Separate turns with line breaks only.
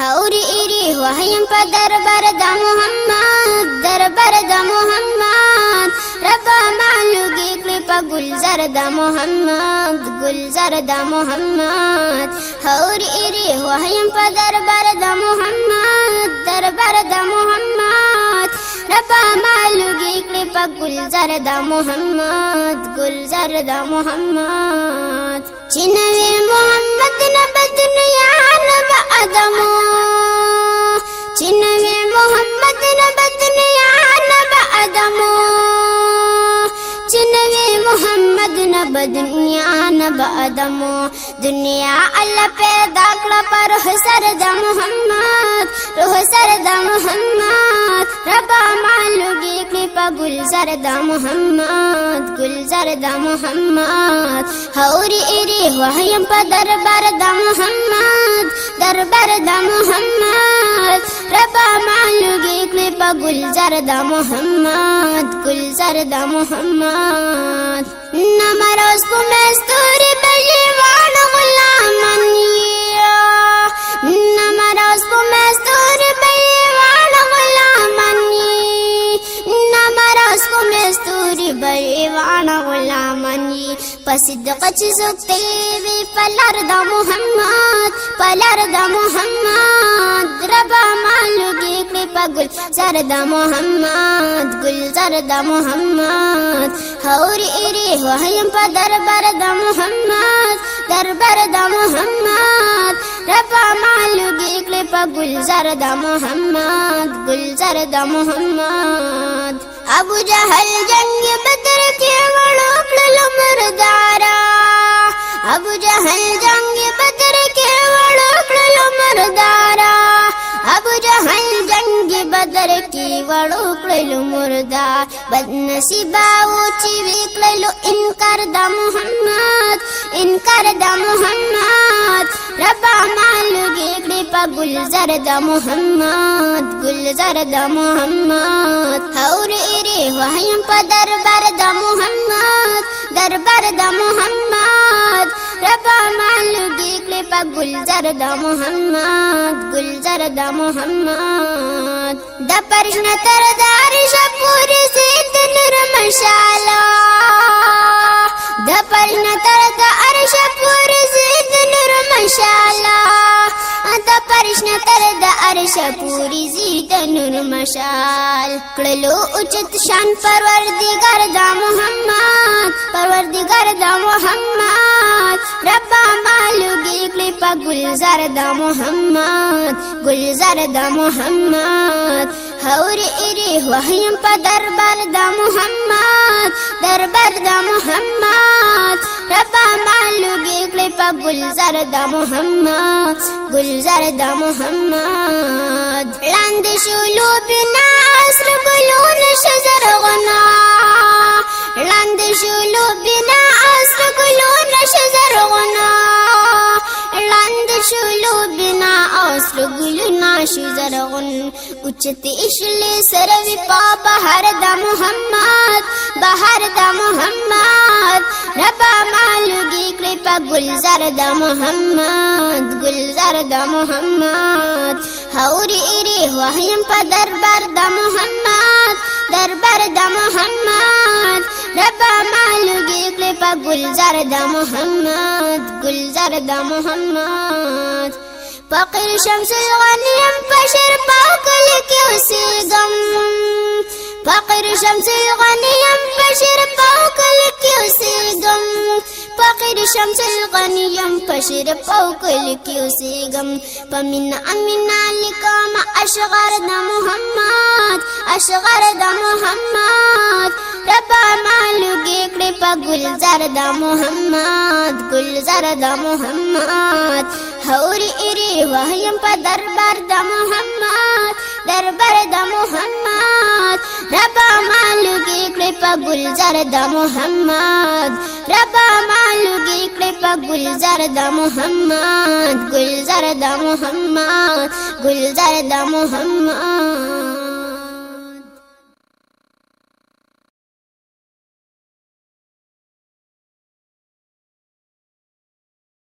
هوري إيري وهيم فدربر دا محمد دربر دا محمد ربا معلوقي كليبا گلزر دا محمد گلزر دا محمد هوري إيري وهيم فدربر دا محمد دربر دا محمد ربا معلوقي كليبا گلزر دا محمد گلزر دا محمد چنوي محمد نبا دنيا نبا آدمو چنوي محمد نبا دنيا نبا آدمو چنوي محمد نبا دنيا نبا آدمو دنیا اللہ پیدا کلا پر روح سر دا محمد روح سر دا محمد ربا معلوقی کلیپا گلزر دا محمد گلزر دا محمد هوری ایری وحیم پا دربار دا محمد دربار دا محمد ربا معلوقی کلیپا گلزر دا محمد گلزر دا محمد نمروز کو مستوری بلیوان غلامانیا نمروز کو مستوری بلیوان غلامانی نمروز کو مستوری بلیوان غلامانی پسیدق چیزک تیوی پلار دا محمد پلار دا محمد ربا معلوقی کلیپا گلزر دا محمد گلزر دا محمد هوری ایری وحیم پا دربار دا محمد دربار دا محمد ربا معلوقی کلیپا گلزر دا محمد گلزر دا محمد ابو جہل جنگ بدر کے وڑوک لمردارا ابو جہل جنگ بدر کے وڑوک لمردارا ابو جہل جنگ بدر کی وڑوک لمردار بد نصیبا وچی ویکلو انکار دا محمد انکار دا محمد ربا معلوقی کلیپا گلزر دا محمد گلزر دا محمد هوری ایری وحیم پا دربار دا محمد دربار دا محمد ربا معلوقی کلیپا گلزر دا محمد گلزر دا محمد دا پرشن تردار شپوری زید نرمشالا دا پرشن تردار شپوری زید نرمشالا دا پرشن تردار شپوری زید نرمشال کڑلو اچت شان پروردگار دا محمد پروردگار دا محمد ربا معلوقی کلیپا گلزر دا محمد گلزر دا محمد هوری ایری وحیم پا دربار دا محمد دربار دا محمد ربا معلوقی کلیپا گلزر دا محمد گلزر دا محمد لاند شلو بنا عصر گلون شجر غنا لاند شلو بنا عصر گلون شجر غنا لاند شلو بنا عصر گلون شجر غن اچت اشلی سروی پا بہر دا محمد بہر دا محمد ربا معلوقی کلیپا گلزر دا محمد گلزر دا محمد هوری ایری وحیم پا دربار دا محمد دربار دا محمد ربا معلوقی کلیپا گلزر دا محمد گلزر دا محمد فقیر شمس الغنیم پشر پاکل کیو سیگم فقیر شمس الغنیم پشر پاکل کیو سیگم فقیر شمس الغنیم پشر پاکل کیو سیگم پمن امنا لکام اشغر دا محمد اشغر دا محمد ربا معلوقی کلیپا گلزر دا محمد گلزر دا محمد هوری ایری وحیم پا دربار دا محمد دربار دا محمد ربا معلوقی کلیپا گلزر دا محمد ربا معلوقی کلیپا گلزر دا محمد گلزر دا محمد گلزر دا محمد